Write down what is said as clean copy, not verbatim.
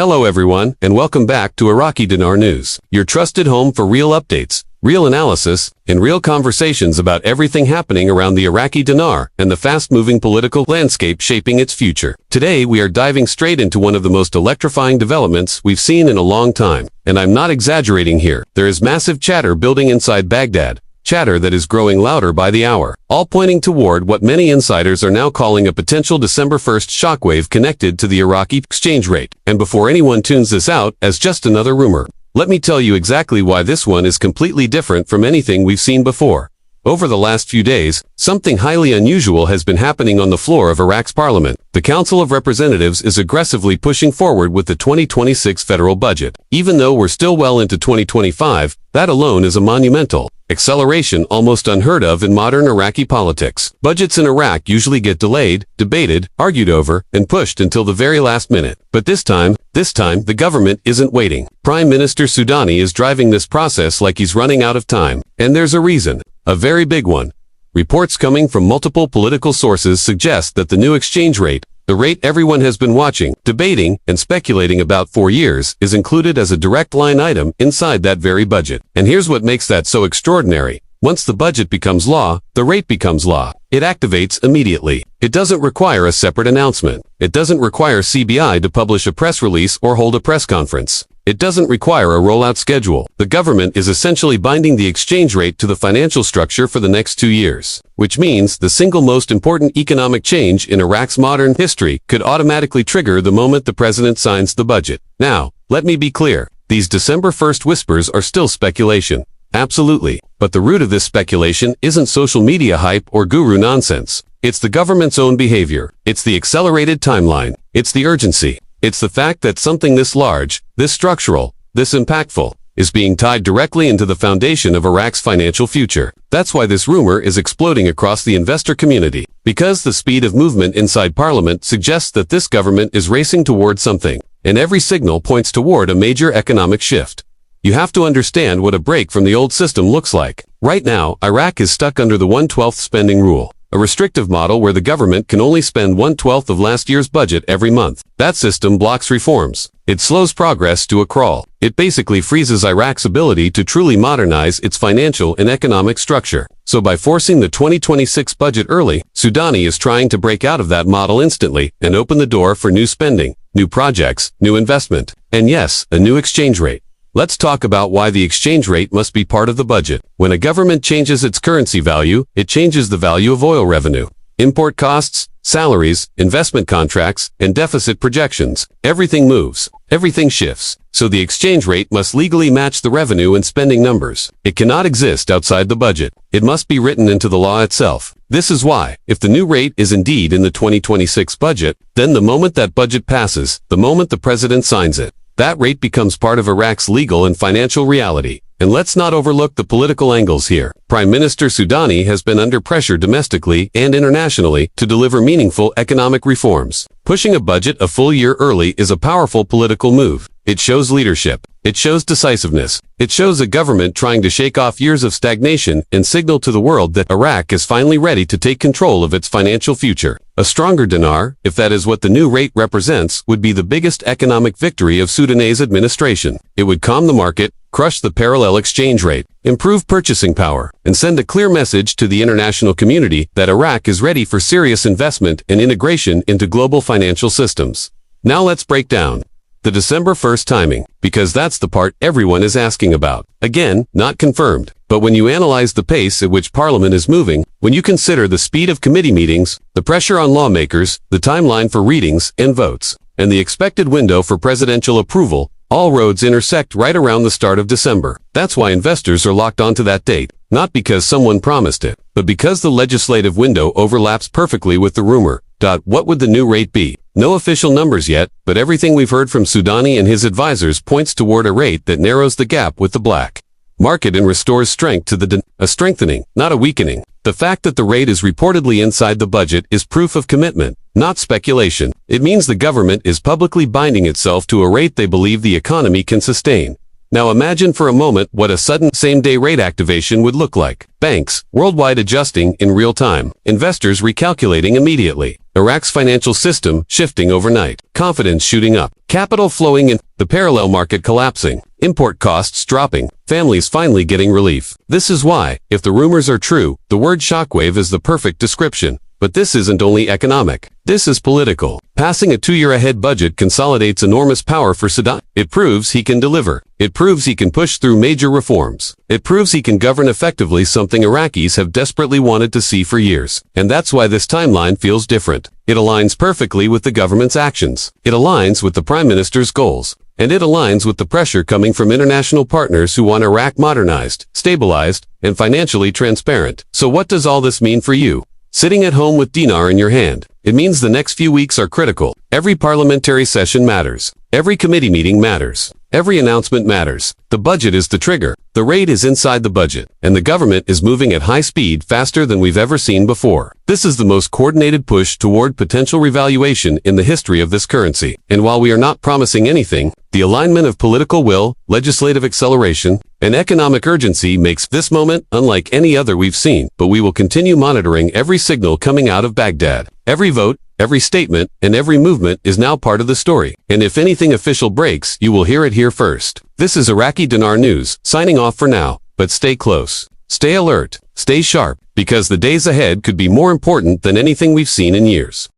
Hello everyone, and welcome back to Iraqi Dinar News, your trusted home for real updates, real analysis, and real conversations about everything happening around the Iraqi dinar and the fast-moving political landscape shaping its future. Today we are diving straight into one of the most electrifying developments we've seen in a long time. And I'm not exaggerating here. There is massive chatter building inside Baghdad. Chatter that is growing louder by the hour, all pointing toward what many insiders are now calling a potential December 1st shockwave connected to the Iraqi exchange rate. And before anyone tunes this out as just another rumor, let me tell you exactly why this one is completely different from anything we've seen before. Over the last few days, something highly unusual has been happening on the floor of Iraq's parliament. The Council of Representatives is aggressively pushing forward with the 2026 federal budget. Even though we're still well into 2025, that alone is a monumental acceleration almost unheard of in modern Iraqi politics. Budgets in Iraq usually get delayed, debated, argued over, and pushed until the very last minute. But this time, the government isn't waiting. Prime Minister Sudani is driving this process like he's running out of time. And there's a reason. A very big one. Reports coming from multiple political sources suggest that the new exchange rate, the rate everyone has been watching, debating, and speculating about for years, is included as a direct line item inside that very budget. And here's what makes that so extraordinary. Once the budget becomes law, the rate becomes law. It activates immediately. It doesn't require a separate announcement. It doesn't require CBI to publish a press release or hold a press conference. It doesn't require a rollout schedule. The government is essentially binding the exchange rate to the financial structure for the next 2 years, which means the single most important economic change in Iraq's modern history could automatically trigger the moment the president signs the budget. Now, let me be clear. These December 1st whispers are still speculation. Absolutely. But the root of this speculation isn't social media hype or guru nonsense. It's the government's own behavior. It's the accelerated timeline. It's the urgency. It's the fact that something this large, this structural, this impactful, is being tied directly into the foundation of Iraq's financial future. That's why this rumor is exploding across the investor community. Because the speed of movement inside parliament suggests that this government is racing toward something, and every signal points toward a major economic shift. You have to understand what a break from the old system looks like. Right now, Iraq is stuck under the 1/12 spending rule, a restrictive model where the government can only spend 1/12 of last year's budget every month. That system blocks reforms. It slows progress to a crawl. It basically freezes Iraq's ability to truly modernize its financial and economic structure. So by forcing the 2026 budget early, Sudani is trying to break out of that model instantly and open the door for new spending, new projects, new investment, and yes, a new exchange rate. Let's talk about why the exchange rate must be part of the budget. When a government changes its currency value, it changes the value of oil revenue, import costs, salaries, investment contracts, and deficit projections. Everything moves. Everything shifts. So the exchange rate must legally match the revenue and spending numbers. It cannot exist outside the budget. It must be written into the law itself. This is why, if the new rate is indeed in the 2026 budget, then the moment that budget passes, the moment the president signs it, that rate becomes part of Iraq's legal and financial reality. And let's not overlook the political angles here. Prime Minister Sudani has been under pressure domestically and internationally to deliver meaningful economic reforms. Pushing a budget a full year early is a powerful political move. It shows leadership. It shows decisiveness. It shows a government trying to shake off years of stagnation and signal to the world that Iraq is finally ready to take control of its financial future. A stronger dinar, if that is what the new rate represents, would be the biggest economic victory of Sudanese administration. It would calm the market, crush the parallel exchange rate, improve purchasing power, and send a clear message to the international community that Iraq is ready for serious investment and integration into global financial systems. Now let's break down the December 1st timing, because that's the part everyone is asking about. Again, not confirmed. But when you analyze the pace at which Parliament is moving, when you consider the speed of committee meetings, the pressure on lawmakers, the timeline for readings and votes, and the expected window for presidential approval, all roads intersect right around the start of December. That's why investors are locked onto that date, not because someone promised it, but because the legislative window overlaps perfectly with the rumor. What would the new rate be? No official numbers yet, but everything we've heard from Sudani and his advisors points toward a rate that narrows the gap with the black market and restores strength to a strengthening, not a weakening. The fact that the rate is reportedly inside the budget is proof of commitment, not speculation. It means the government is publicly binding itself to a rate they believe the economy can sustain. Now imagine for a moment what a sudden same-day rate activation would look like. Banks, worldwide adjusting in real time. Investors recalculating immediately. Iraq's financial system shifting overnight. Confidence shooting up. Capital flowing in. The parallel market collapsing. Import costs dropping. Families finally getting relief. This is why, if the rumors are true, the word shockwave is the perfect description. But this isn't only economic. This is political. Passing a 2-year-ahead budget consolidates enormous power for Sudani. It proves he can deliver. It proves he can push through major reforms. It proves he can govern effectively, something Iraqis have desperately wanted to see for years. And that's why this timeline feels different. It aligns perfectly with the government's actions. It aligns with the Prime Minister's goals. And it aligns with the pressure coming from international partners who want Iraq modernized, stabilized, and financially transparent. So what does all this mean for you? Sitting at home with Dinar in your hand. It means the next few weeks are critical. Every parliamentary session matters. Every committee meeting matters. Every announcement matters. The budget is the trigger. The raid is inside the budget. And the government is moving at high speed, faster than we've ever seen before. This is the most coordinated push toward potential revaluation in the history of this currency. And while we are not promising anything, the alignment of political will, legislative acceleration, and economic urgency makes this moment unlike any other we've seen. But we will continue monitoring every signal coming out of Baghdad. Every vote, every statement, and every movement is now part of the story. And if anything official breaks, you will hear it here first. This is Iraqi Dinar News, signing off for now. But stay close. Stay alert. Stay sharp, because the days ahead could be more important than anything we've seen in years.